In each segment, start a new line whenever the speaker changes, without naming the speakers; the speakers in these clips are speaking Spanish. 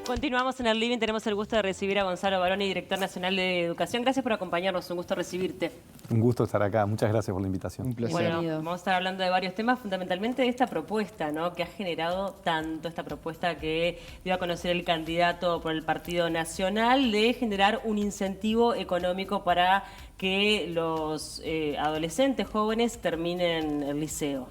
Continuamos en el living, tenemos el gusto de recibir a Gonzalo Baroni, director nacional de Educación. Gracias por acompañarnos, un gusto recibirte.
Un gusto estar acá, muchas gracias por la invitación.
Un placer.
Bueno, vamos a estar hablando de varios temas, fundamentalmente de esta propuesta, ¿no? Que ha generado tanto, esta propuesta que dio a conocer el candidato por el Partido Nacional, de generar un incentivo económico para que los adolescentes jóvenes terminen el liceo.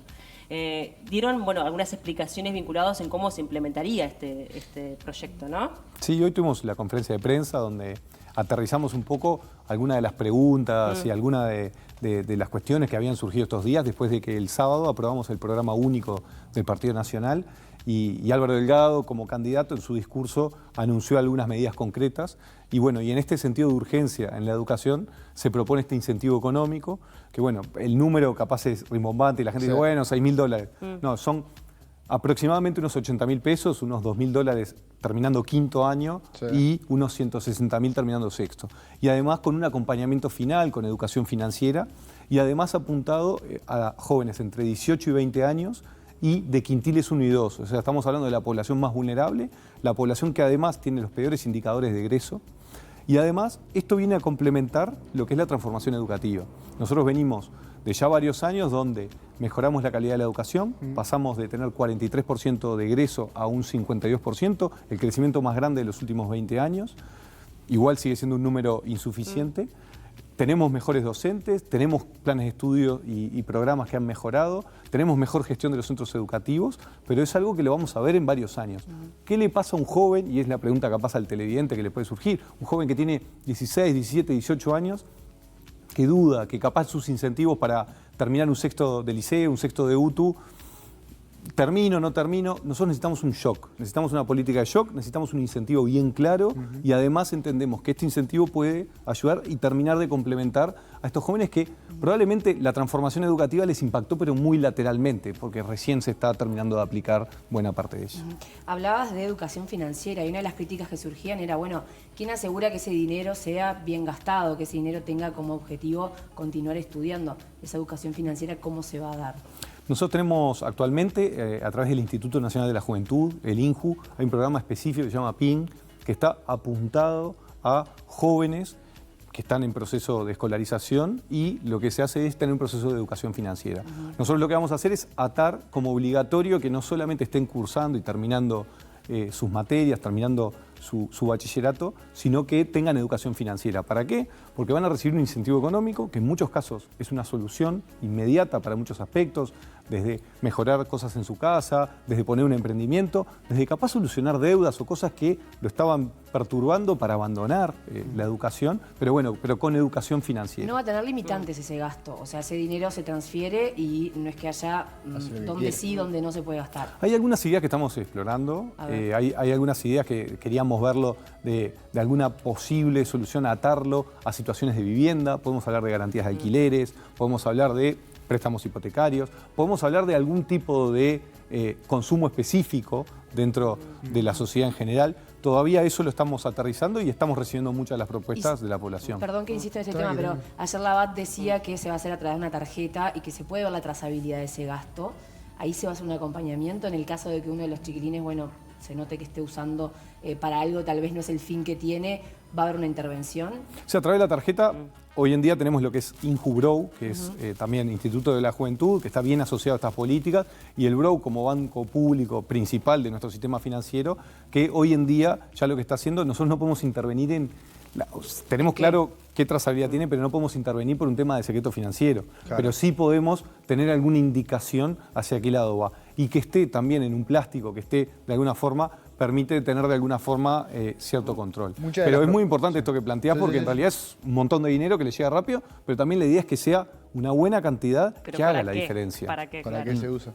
Dieron algunas explicaciones vinculadas en cómo se implementaría este proyecto, ¿no?
Sí, hoy tuvimos la conferencia de prensa donde aterrizamos un poco algunas de las preguntas y algunas de las cuestiones que habían surgido estos días después de que el sábado aprobamos el programa único del Partido Nacional y Álvaro Delgado, como candidato, en su discurso anunció algunas medidas concretas y en este sentido de urgencia en la educación se propone este incentivo económico que el número capaz es rimbombante y la gente dice, $6.000. No, son aproximadamente unos 80.000 pesos, unos $2.000 terminando quinto año y unos 160.000 terminando sexto. Y además con un acompañamiento final, con educación financiera y además apuntado a jóvenes entre 18 y 20 años y de quintiles 1 y 2. O sea, estamos hablando de la población más vulnerable, la población que además tiene los peores indicadores de egreso. Y además, esto viene a complementar lo que es la transformación educativa. Nosotros venimos de ya varios años donde mejoramos la calidad de la educación, pasamos de tener 43% de egreso a un 52%, el crecimiento más grande de los últimos 20 años. Igual sigue siendo un número insuficiente. Tenemos mejores docentes, tenemos planes de estudio y programas que han mejorado, tenemos mejor gestión de los centros educativos, pero es algo que lo vamos a ver en varios años. ¿Qué le pasa a un joven? Y es la pregunta capaz al televidente que le puede surgir. Un joven que tiene 16, 17, 18 años, que duda, que capaz sus incentivos para terminar un sexto de liceo, un sexto de UTU, termino, no termino, nosotros necesitamos un shock, necesitamos una política de shock, necesitamos un incentivo bien claro y además entendemos que este incentivo puede ayudar y terminar de complementar a estos jóvenes que probablemente la transformación educativa les impactó pero muy lateralmente porque recién se está terminando de aplicar buena parte de ella.
Hablabas de educación financiera y una de las críticas que surgían era, ¿quién asegura que ese dinero sea bien gastado, que ese dinero tenga como objetivo continuar estudiando? Esa educación financiera, ¿cómo se va a dar?
Nosotros tenemos actualmente, a través del Instituto Nacional de la Juventud, el INJU, hay un programa específico que se llama PIN, que está apuntado a jóvenes que están en proceso de escolarización y lo que se hace es tener un proceso de educación financiera. Nosotros lo que vamos a hacer es atar como obligatorio que no solamente estén cursando y terminando sus materias, terminando su bachillerato, sino que tengan educación financiera. ¿Para qué? Porque van a recibir un incentivo económico, que en muchos casos es una solución inmediata para muchos aspectos, desde mejorar cosas en su casa, desde poner un emprendimiento, desde capaz solucionar deudas o cosas que lo estaban perturbando para abandonar la educación, pero con educación financiera.
No va a tener limitantes ese gasto, o sea, ese dinero se transfiere y no es que haya donde sí, donde no se puede gastar.
Hay algunas ideas que estamos explorando, hay algunas ideas que queríamos verlo de alguna posible solución, atarlo a situaciones de vivienda, podemos hablar de garantías de alquileres, podemos hablar de préstamos hipotecarios, podemos hablar de algún tipo de consumo específico dentro de la sociedad en general. Todavía eso lo estamos aterrizando y estamos recibiendo muchas de las propuestas de la población.
Perdón que insisto en este tema, pero ayer la BAT decía que se va a hacer a través de una tarjeta y que se puede ver la trazabilidad de ese gasto. Ahí se va a hacer un acompañamiento en el caso de que uno de los chiquilines, se note que esté usando para algo, tal vez no es el fin que tiene, ¿va a haber una intervención?
O sea, a través de la tarjeta, hoy en día tenemos lo que es INJU-BROW, que es también Instituto de la Juventud, que está bien asociado a estas políticas, y el BROW como banco público principal de nuestro sistema financiero, que hoy en día ya lo que está haciendo, nosotros no podemos intervenir en... Tenemos claro qué trazabilidad tiene, pero no podemos intervenir por un tema de secreto financiero. Claro. Pero sí podemos tener alguna indicación hacia qué lado va. Y que esté también en un plástico, que esté de alguna forma, permite tener de alguna forma cierto control. Pero es muy importante esto que planteás porque en realidad es un montón de dinero que le llega rápido, pero también la idea es que sea una buena cantidad que haga la diferencia.
¿Para qué?
¿Para qué se usa?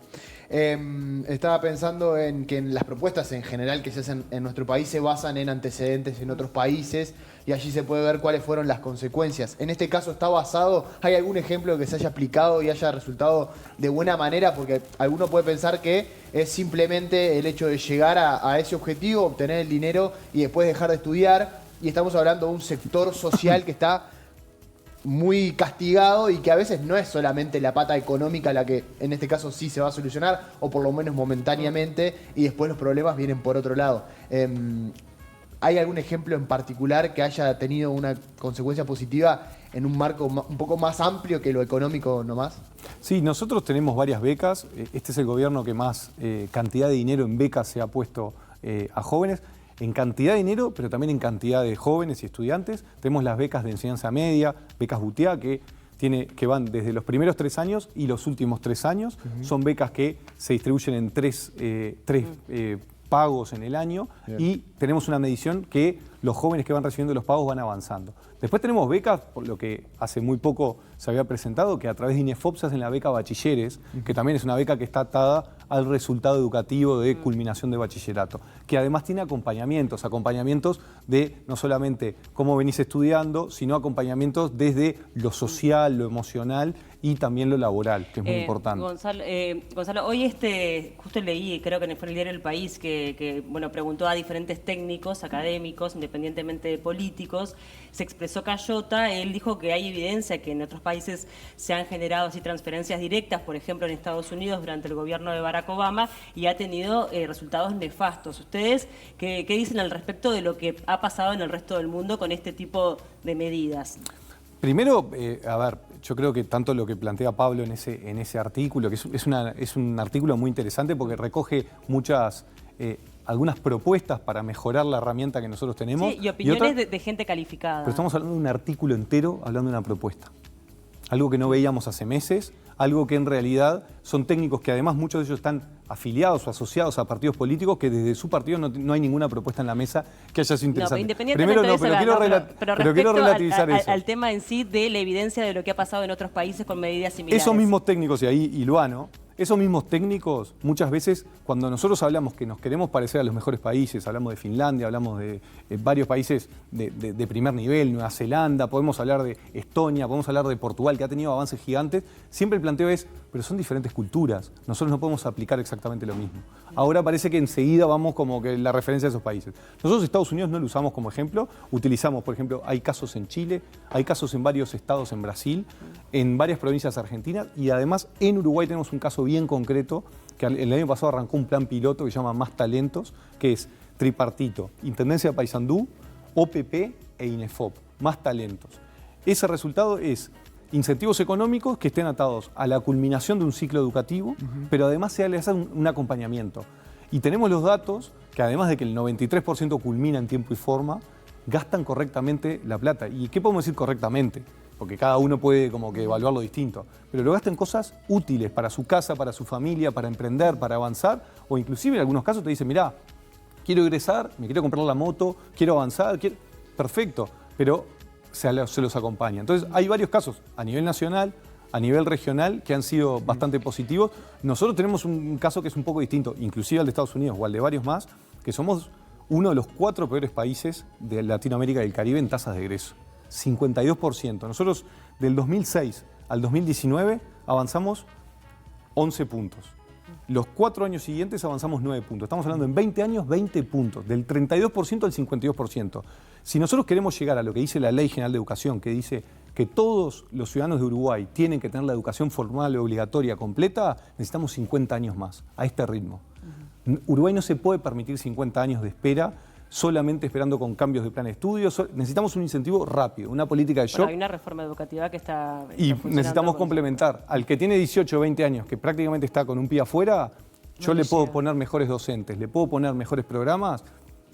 Estaba pensando en que las propuestas en general que se hacen en nuestro país se basan en antecedentes en otros países y allí se puede ver cuáles fueron las consecuencias. En este caso está basado, ¿hay algún ejemplo que se haya aplicado y haya resultado de buena manera? Porque alguno puede pensar que es simplemente el hecho de llegar a ese objetivo, obtener el dinero y después dejar de estudiar. Y estamos hablando de un sector social que está muy castigado y que a veces no es solamente la pata económica la que en este caso sí se va a solucionar, o por lo menos momentáneamente, y después los problemas vienen por otro lado. ¿Hay algún ejemplo en particular que haya tenido una consecuencia positiva en un marco un poco más amplio que lo económico nomás?
Sí, nosotros tenemos varias becas. Este es el gobierno que más cantidad de dinero en becas se ha puesto a jóvenes. En cantidad de dinero, pero también en cantidad de jóvenes y estudiantes. Tenemos las becas de enseñanza media, becas Butea, que van desde los primeros 3 años y los últimos 3 años. Son becas que se distribuyen en tres pagos en el año. Bien. Y tenemos una medición que los jóvenes que van recibiendo los pagos van avanzando. Después tenemos becas, por lo que hace muy poco se había presentado, que a través de INEFOP se hacen la beca Bachilleres, que también es una beca que está atada al resultado educativo de culminación de bachillerato, que además tiene acompañamientos de no solamente cómo venís estudiando, sino acompañamientos desde lo social, lo emocional y también lo laboral, que es muy importante.
Gonzalo, hoy justo leí, creo que fue en el diario El País, que preguntó a diferentes técnicos, académicos, independientemente de políticos, se expresó Cayota, él dijo que hay evidencia que en otros países se han generado así transferencias directas, por ejemplo en Estados Unidos durante el gobierno de Barack Obama, y ha tenido resultados nefastos. ¿Ustedes qué dicen al respecto de lo que ha pasado en el resto del mundo con este tipo de medidas?
Primero, yo creo que tanto lo que plantea Pablo en ese artículo, que es un artículo muy interesante porque recoge algunas propuestas para mejorar la herramienta que nosotros tenemos.
Sí, y opiniones de gente calificada.
Pero estamos hablando de un artículo entero, hablando de una propuesta. Algo que no veíamos hace meses, algo que en realidad son técnicos que además muchos de ellos están afiliados o asociados a partidos políticos que desde su partido no hay ninguna propuesta en la mesa que haya sido interesante.
Independientemente de eso,
pero quiero relativizar eso.
Al tema en sí de la evidencia de lo que ha pasado en otros países con medidas similares.
Esos mismos técnicos, y ahí Iluano, esos mismos técnicos, muchas veces, cuando nosotros hablamos que nos queremos parecer a los mejores países, hablamos de Finlandia, hablamos de varios países de primer nivel, Nueva Zelanda, podemos hablar de Estonia, podemos hablar de Portugal, que ha tenido avances gigantes, siempre el planteo es, pero son diferentes culturas, nosotros no podemos aplicar exactamente lo mismo. Ahora parece que enseguida vamos como que la referencia de esos países. Nosotros Estados Unidos no lo usamos como ejemplo, utilizamos, por ejemplo, hay casos en Chile, hay casos en varios estados en Brasil, en varias provincias argentinas, y además en Uruguay tenemos un caso bien concreto, que el año pasado arrancó un plan piloto que se llama Más Talentos, que es tripartito, Intendencia de Paysandú, OPP e INEFOP, Más Talentos. Ese resultado es incentivos económicos que estén atados a la culminación de un ciclo educativo, pero además se le hace un acompañamiento. Y tenemos los datos que además de que el 93% culmina en tiempo y forma, gastan correctamente la plata. ¿Y qué podemos decir correctamente? Porque cada uno puede como que evaluarlo distinto, pero lo gastan en cosas útiles para su casa, para su familia, para emprender, para avanzar, o inclusive en algunos casos te dicen, mirá, quiero egresar, me quiero comprar la moto, quiero avanzar, perfecto, pero se los acompaña. Entonces hay varios casos a nivel nacional, a nivel regional, que han sido bastante positivos. Nosotros tenemos un caso que es un poco distinto, inclusive al de Estados Unidos o al de varios más, que somos uno de los 4 peores países de Latinoamérica y el Caribe en tasas de egreso. 52%. Nosotros del 2006 al 2019 avanzamos 11 puntos. Los 4 años siguientes avanzamos 9 puntos. Estamos hablando en 20 años, 20 puntos, del 32% al 52%. Si nosotros queremos llegar a lo que dice la Ley General de Educación, que dice que todos los ciudadanos de Uruguay tienen que tener la educación formal y obligatoria completa, necesitamos 50 años más, a este ritmo. Uruguay no se puede permitir 50 años de espera, solamente esperando con cambios de plan de estudio. Necesitamos un incentivo rápido, una política de shock.
Hay una reforma educativa que está
y necesitamos complementar. Al que tiene 18 o 20 años, que prácticamente está con un pie afuera, yo le puedo poner mejores docentes, le puedo poner mejores programas,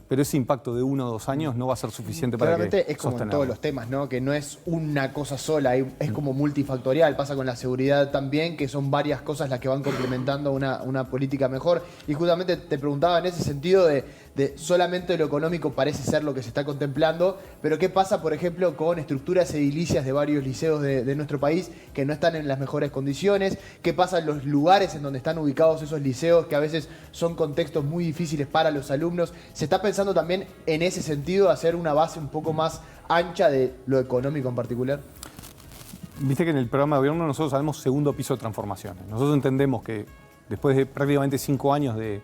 pero ese impacto de 1 o 2 años no va a ser suficiente para que
es como en todos los temas, ¿no? Que no es una cosa sola, es como multifactorial. Pasa con la seguridad también, que son varias cosas las que van complementando una política mejor. Y justamente te preguntaba en ese sentido de solamente lo económico parece ser lo que se está contemplando, pero ¿qué pasa, por ejemplo, con estructuras edilicias de varios liceos de nuestro país que no están en las mejores condiciones? ¿Qué pasa en los lugares en donde están ubicados esos liceos, que a veces son contextos muy difíciles para los alumnos? ¿Se está pensando también en ese sentido hacer una base un poco más ancha de lo económico en particular?
Viste que en el programa de gobierno nosotros sabemos segundo piso de transformaciones. Nosotros entendemos que después de prácticamente 5 años de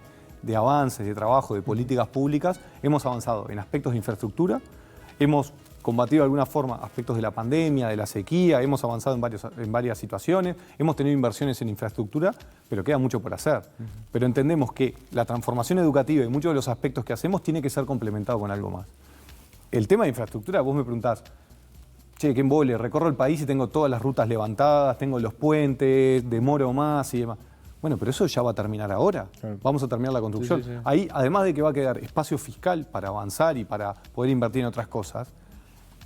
avances, de trabajo, de políticas públicas, hemos avanzado en aspectos de infraestructura, hemos combatido de alguna forma aspectos de la pandemia, de la sequía, hemos avanzado en varias situaciones, hemos tenido inversiones en infraestructura, pero queda mucho por hacer. Pero entendemos que la transformación educativa y muchos de los aspectos que hacemos tiene que ser complementado con algo más. El tema de infraestructura, vos me preguntás, che, qué embole, recorro el país y tengo todas las rutas levantadas, tengo los puentes, demoro más y demás. Bueno, pero eso ya va a terminar ahora. Claro. Vamos a terminar la construcción. Sí. Ahí, además de que va a quedar espacio fiscal para avanzar y para poder invertir en otras cosas,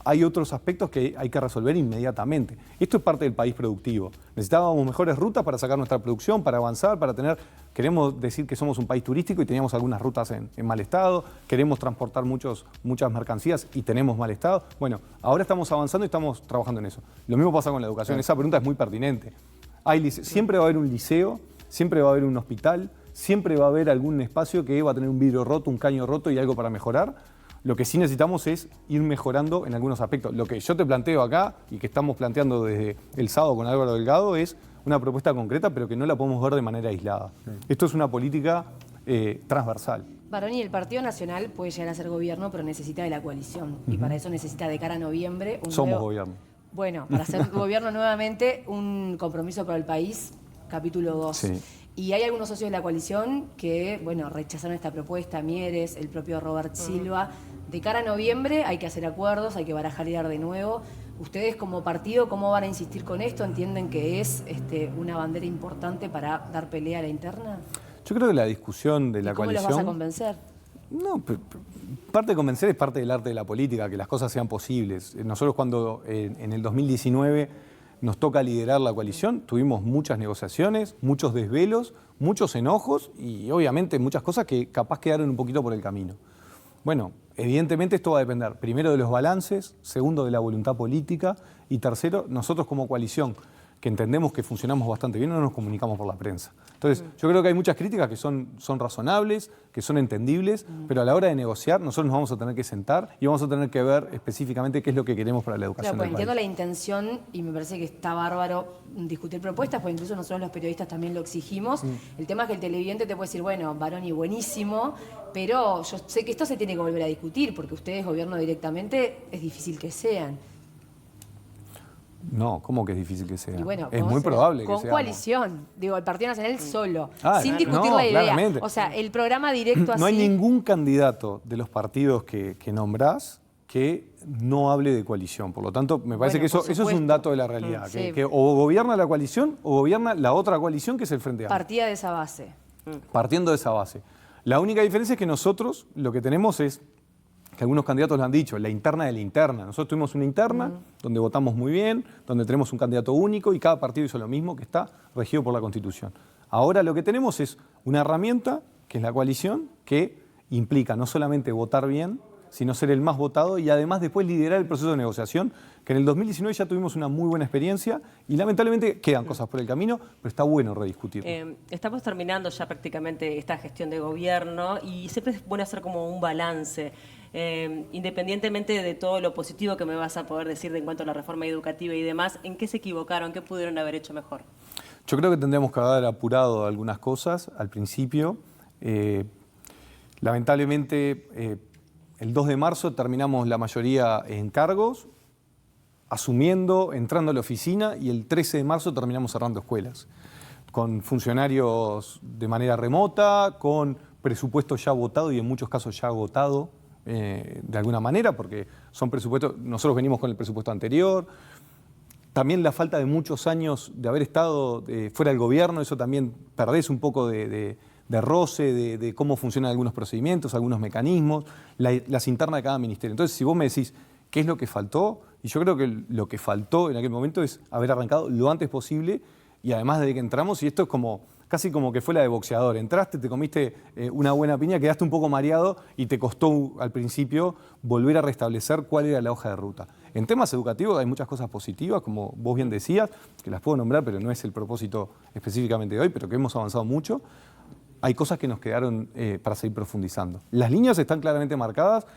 hay otros aspectos que hay que resolver inmediatamente. Esto es parte del país productivo. Necesitábamos mejores rutas para sacar nuestra producción, para avanzar, para tener... Queremos decir que somos un país turístico y teníamos algunas rutas en mal estado. Queremos transportar muchas mercancías y tenemos mal estado. Bueno, ahora estamos avanzando y estamos trabajando en eso. Lo mismo pasa con la educación. Esa pregunta es muy pertinente. Siempre va a haber un liceo, siempre va a haber un hospital, siempre va a haber algún espacio que va a tener un vidrio roto, un caño roto y algo para mejorar. Lo que sí necesitamos es ir mejorando en algunos aspectos. Lo que yo te planteo acá y que estamos planteando desde el sábado con Álvaro Delgado es una propuesta concreta, pero que no la podemos ver de manera aislada. Sí. Esto es una política transversal.
Baroni, el Partido Nacional puede llegar a ser gobierno, pero necesita de la coalición. Y para eso necesita de cara a noviembre...
Somos gobierno.
Bueno, para ser gobierno nuevamente, un compromiso para el país, capítulo 2. Sí. Y hay algunos socios de la coalición que, bueno, rechazaron esta propuesta, Mieres, el propio Robert Silva. De cara a noviembre hay que hacer acuerdos, hay que barajar de nuevo. ¿Ustedes como partido cómo van a insistir con esto? ¿Entienden que es una bandera importante para dar pelea a la interna?
Yo creo que la discusión de la coalición...
¿Cómo los vas a convencer?
No, parte de convencer es parte del arte de la política, que las cosas sean posibles. Nosotros cuando en el 2019 nos toca liderar la coalición, tuvimos muchas negociaciones, muchos desvelos, muchos enojos y obviamente muchas cosas que capaz quedaron un poquito por el camino. Bueno, evidentemente esto va a depender primero de los balances, segundo de la voluntad política y tercero, nosotros como coalición, que entendemos que funcionamos bastante bien, no nos comunicamos por la prensa. Entonces, yo creo que hay muchas críticas que son razonables, que son entendibles, pero a la hora de negociar nosotros nos vamos a tener que sentar y vamos a tener que ver específicamente qué es lo que queremos para la educación del país.
Entiendo la intención y me parece que está bárbaro discutir propuestas, porque incluso nosotros los periodistas también lo exigimos. El tema es que el televidente te puede decir, bueno, Baroni, buenísimo, pero yo sé que esto se tiene que volver a discutir, porque ustedes, gobierno directamente, es difícil que sean.
No, ¿cómo que es difícil que sea?
Bueno,
es muy probable que sea.
Con coalición, digo, el Partido Nacional solo, sin discutir la idea.
Claramente.
O sea, el programa directo así...
No hay ningún candidato de los partidos que nombrás que no hable de coalición. Por lo tanto, me parece que eso es un dato de la realidad.
Sí.
Que o gobierna la coalición o gobierna la otra coalición que es el Frente Amplio.
Partida de esa base.
Partiendo de esa base. La única diferencia es que nosotros lo que tenemos es... que algunos candidatos lo han dicho, la interna de la interna. Nosotros tuvimos una interna donde votamos muy bien, donde tenemos un candidato único y cada partido hizo lo mismo, que está regido por la Constitución. Ahora lo que tenemos es una herramienta, que es la coalición, que implica no solamente votar bien, sino ser el más votado y además después liderar el proceso de negociación, que en el 2019 ya tuvimos una muy buena experiencia y lamentablemente quedan cosas por el camino, pero está bueno rediscutirlo.
Estamos terminando ya prácticamente esta gestión de gobierno y siempre es bueno hacer como un balance. Independientemente de todo lo positivo que me vas a poder decir en cuanto a la reforma educativa y demás, ¿en qué se equivocaron? ¿Qué pudieron haber hecho mejor?
Yo creo que tendríamos que haber apurado algunas cosas al principio. Lamentablemente, el 2 de marzo terminamos la mayoría en cargos, asumiendo, entrando a la oficina, y el 13 de marzo terminamos cerrando escuelas, con funcionarios de manera remota, con presupuesto ya votado y en muchos casos ya agotado, de alguna manera, porque son presupuestos, nosotros venimos con el presupuesto anterior. También la falta de muchos años de haber estado fuera del gobierno, eso también perdés un poco de roce, de cómo funcionan algunos procedimientos, algunos mecanismos, las internas de cada ministerio. Entonces, si vos me decís qué es lo que faltó, y yo creo que lo que faltó en aquel momento es haber arrancado lo antes posible, y además desde que entramos, y esto es como casi como que fue la de boxeador. Entraste, te comiste una buena piña, quedaste un poco mareado y te costó al principio volver a restablecer cuál era la hoja de ruta. En temas educativos hay muchas cosas positivas, como vos bien decías, que las puedo nombrar, pero no es el propósito específicamente de hoy, pero que hemos avanzado mucho. Hay cosas que nos quedaron para seguir profundizando. Las líneas están claramente marcadas.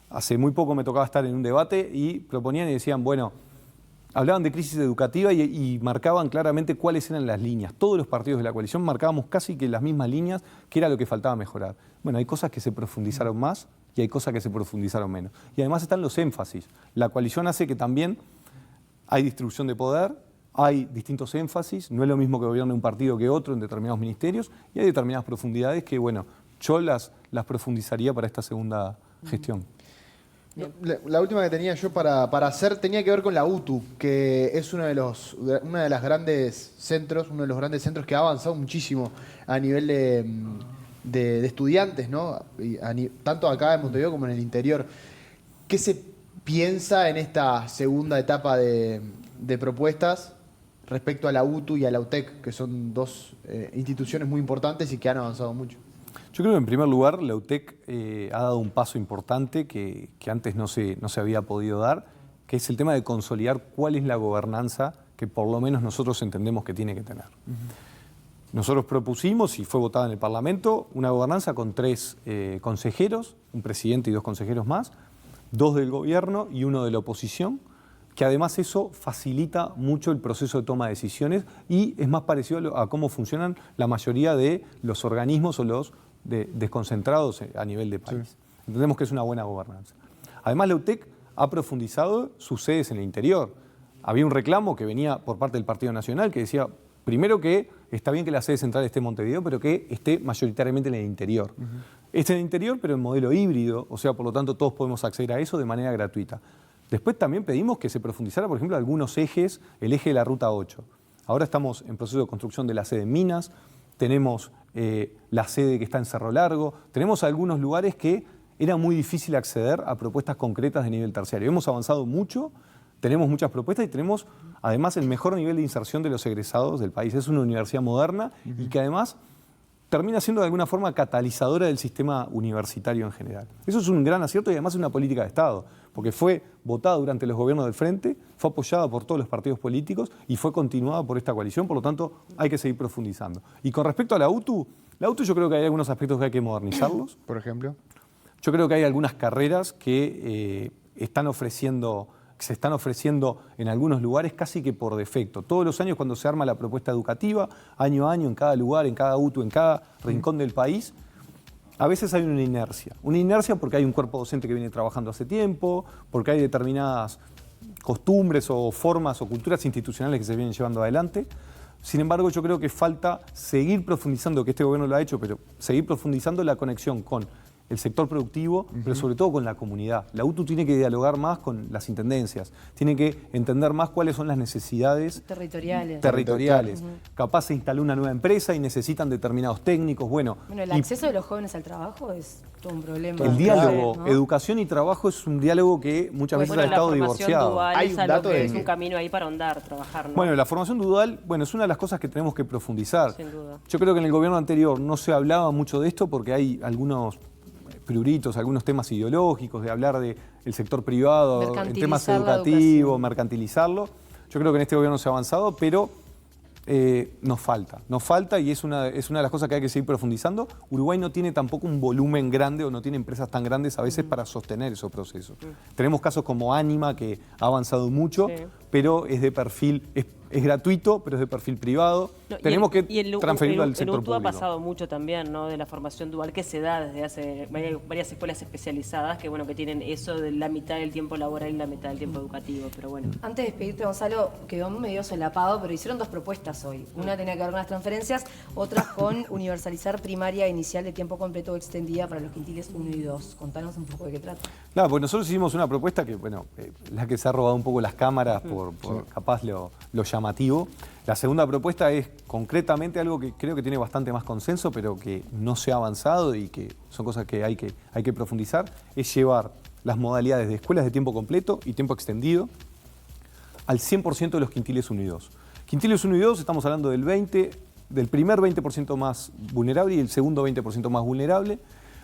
Hace muy poco me tocaba estar en un debate y proponían y decían, bueno, hablaban de crisis educativa y marcaban claramente cuáles eran las líneas. Todos los partidos de la coalición marcábamos casi que las mismas líneas, que era lo que faltaba mejorar. Bueno, hay cosas que se profundizaron más y hay cosas que se profundizaron menos. Y además están los énfasis. La coalición hace que también hay distribución de poder, hay distintos énfasis, no es lo mismo que gobierne un partido que otro en determinados ministerios, y hay determinadas profundidades que, bueno, yo las profundizaría para esta segunda gestión.
La última que tenía yo para hacer tenía que ver con la UTU, que es uno de los grandes centros que ha avanzado muchísimo a nivel de estudiantes, ¿no? Tanto acá en Montevideo como en el interior. ¿Qué se piensa en esta segunda etapa de propuestas respecto a la UTU y a la UTEC, que son dos instituciones muy importantes y que han avanzado mucho?
Yo creo que en primer lugar la UTEC ha dado un paso importante que antes no se había podido dar, que es el tema de consolidar cuál es la gobernanza que por lo menos nosotros entendemos que tiene que tener. Nosotros propusimos, y fue votada en el Parlamento, una gobernanza con 3 consejeros, un presidente y 2 consejeros más, 2 del gobierno y 1 de la oposición, que además eso facilita mucho el proceso de toma de decisiones y es más parecido a cómo funcionan la mayoría de los organismos o los desconcentrados a nivel de país. Sí. Entendemos que es una buena gobernanza. Además, la UTEC ha profundizado sus sedes en el interior. Había un reclamo que venía por parte del Partido Nacional que decía, primero que está bien que la sede central esté en Montevideo, pero que esté mayoritariamente en el interior. Esté en el interior, pero en modelo híbrido, o sea, por lo tanto, todos podemos acceder a eso de manera gratuita. Después también pedimos que se profundizara, por ejemplo, algunos ejes, el eje de la Ruta 8. Ahora estamos en proceso de construcción de la sede en Minas, tenemos la sede que está en Cerro Largo, tenemos algunos lugares que era muy difícil acceder a propuestas concretas de nivel terciario. Hemos avanzado mucho, tenemos muchas propuestas y tenemos además el mejor nivel de inserción de los egresados del país. Es una universidad moderna y que además termina siendo de alguna forma catalizadora del sistema universitario en general. Eso es un gran acierto y además es una política de Estado, porque fue votada durante los gobiernos del Frente, fue apoyada por todos los partidos políticos y fue continuada por esta coalición, por lo tanto hay que seguir profundizando. Y con respecto a la UTU yo creo que hay algunos aspectos que hay que modernizarlos.
Por ejemplo,
yo creo que hay algunas carreras que se están ofreciendo en algunos lugares casi que por defecto. Todos los años cuando se arma la propuesta educativa, año a año, en cada lugar, en cada UTU, en cada rincón del país, a veces hay una inercia. Una inercia porque hay un cuerpo docente que viene trabajando hace tiempo, porque hay determinadas costumbres o formas o culturas institucionales que se vienen llevando adelante. Sin embargo, yo creo que falta seguir profundizando, que este gobierno lo ha hecho, pero seguir profundizando la conexión con el sector productivo, pero sobre todo con la comunidad. La UTU tiene que dialogar más con las intendencias, tiene que entender más cuáles son las necesidades territoriales. Capaz se instaló una nueva empresa y necesitan determinados técnicos. Bueno,
el acceso de los jóvenes al trabajo es todo un problema.
El diálogo, ¿no? Educación y trabajo es un diálogo que muchas veces ha estado divorciado.
Hay un dato es un camino ahí para ahondar, trabajar, ¿no?
Bueno, la formación dual, es una de las cosas que tenemos que profundizar.
Sin duda.
Yo creo que en el gobierno anterior no se hablaba mucho de esto porque hay algunos pruritos, algunos temas ideológicos, de hablar del sector privado en temas educativos, mercantilizarlo. Yo creo que en este gobierno se ha avanzado, pero nos falta y es una de las cosas que hay que seguir profundizando. Uruguay no tiene tampoco un volumen grande o no tiene empresas tan grandes a veces para sostener esos procesos. Tenemos casos como Anima, que ha avanzado mucho, pero es de perfil, es gratuito, pero es de perfil privado. Tenemos que transferirlo al sector público.
El UTU ha pasado mucho también, ¿no? De la formación dual que se da desde hace varias escuelas especializadas que tienen eso de la mitad del tiempo laboral y la mitad del tiempo educativo, pero bueno.
Antes de despedirte, Gonzalo, quedó medio solapado, pero hicieron 2 propuestas hoy. Una tenía que ver con las transferencias, otra con universalizar primaria inicial de tiempo completo o extendida para los quintiles 1 y 2. Contanos un poco de qué trata.
Claro, pues nosotros hicimos una propuesta que, la que se ha robado un poco las cámaras por capaz lo llamativo. La segunda propuesta es concretamente algo que creo que tiene bastante más consenso, pero que no se ha avanzado y que son cosas que hay que profundizar, es llevar las modalidades de escuelas de tiempo completo y tiempo extendido al 100% de los quintiles 1 y 2. Quintiles 1 y 2 estamos hablando del primer 20% más vulnerable y el segundo 20% más vulnerable.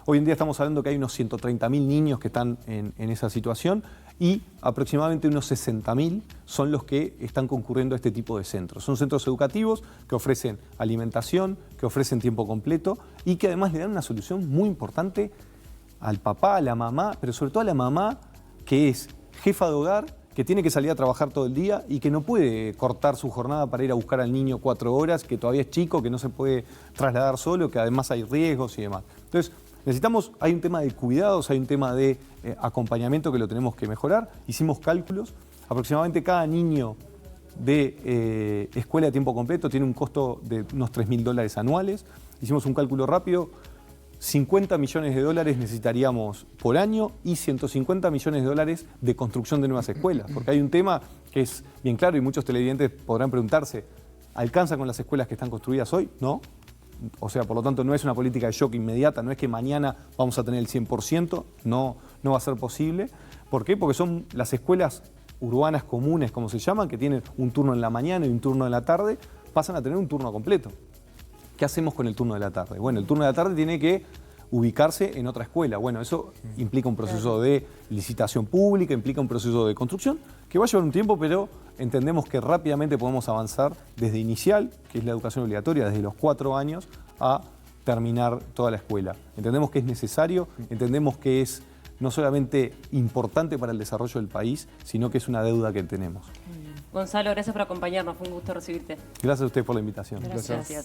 Hoy en día estamos hablando que hay unos 130.000 niños que están en esa situación y aproximadamente unos 60.000 son los que están concurriendo a este tipo de centros. Son centros educativos que ofrecen alimentación, que ofrecen tiempo completo y que además le dan una solución muy importante al papá, a la mamá, pero sobre todo a la mamá que es jefa de hogar, que tiene que salir a trabajar todo el día y que no puede cortar su jornada para ir a buscar al niño 4 horas, que todavía es chico, que no se puede trasladar solo, que además hay riesgos y demás. Entonces, hay un tema de cuidados, hay un tema de acompañamiento que lo tenemos que mejorar. Hicimos cálculos, aproximadamente cada niño de escuela de tiempo completo tiene un costo de unos $3.000 anuales. Hicimos un cálculo rápido, 50 millones de dólares necesitaríamos por año y 150 millones de dólares de construcción de nuevas escuelas. Porque hay un tema que es bien claro y muchos televidentes podrán preguntarse, ¿alcanza con las escuelas que están construidas hoy? No. O sea, por lo tanto, no es una política de shock inmediata, no es que mañana vamos a tener el 100%, no va a ser posible. ¿Por qué? Porque son las escuelas urbanas comunes, como se llaman, que tienen un turno en la mañana y un turno en la tarde, pasan a tener un turno completo. ¿Qué hacemos con el turno de la tarde? Bueno, el turno de la tarde tiene que ubicarse en otra escuela. Bueno, eso implica un proceso de licitación pública, implica un proceso de construcción que va a llevar un tiempo, pero entendemos que rápidamente podemos avanzar desde inicial, que es la educación obligatoria, desde los 4 años, a terminar toda la escuela. Entendemos que es necesario, entendemos que es no solamente importante para el desarrollo del país, sino que es una deuda que tenemos.
Gonzalo, gracias por acompañarnos. Fue un gusto recibirte.
Gracias a ustedes por la invitación.
Gracias.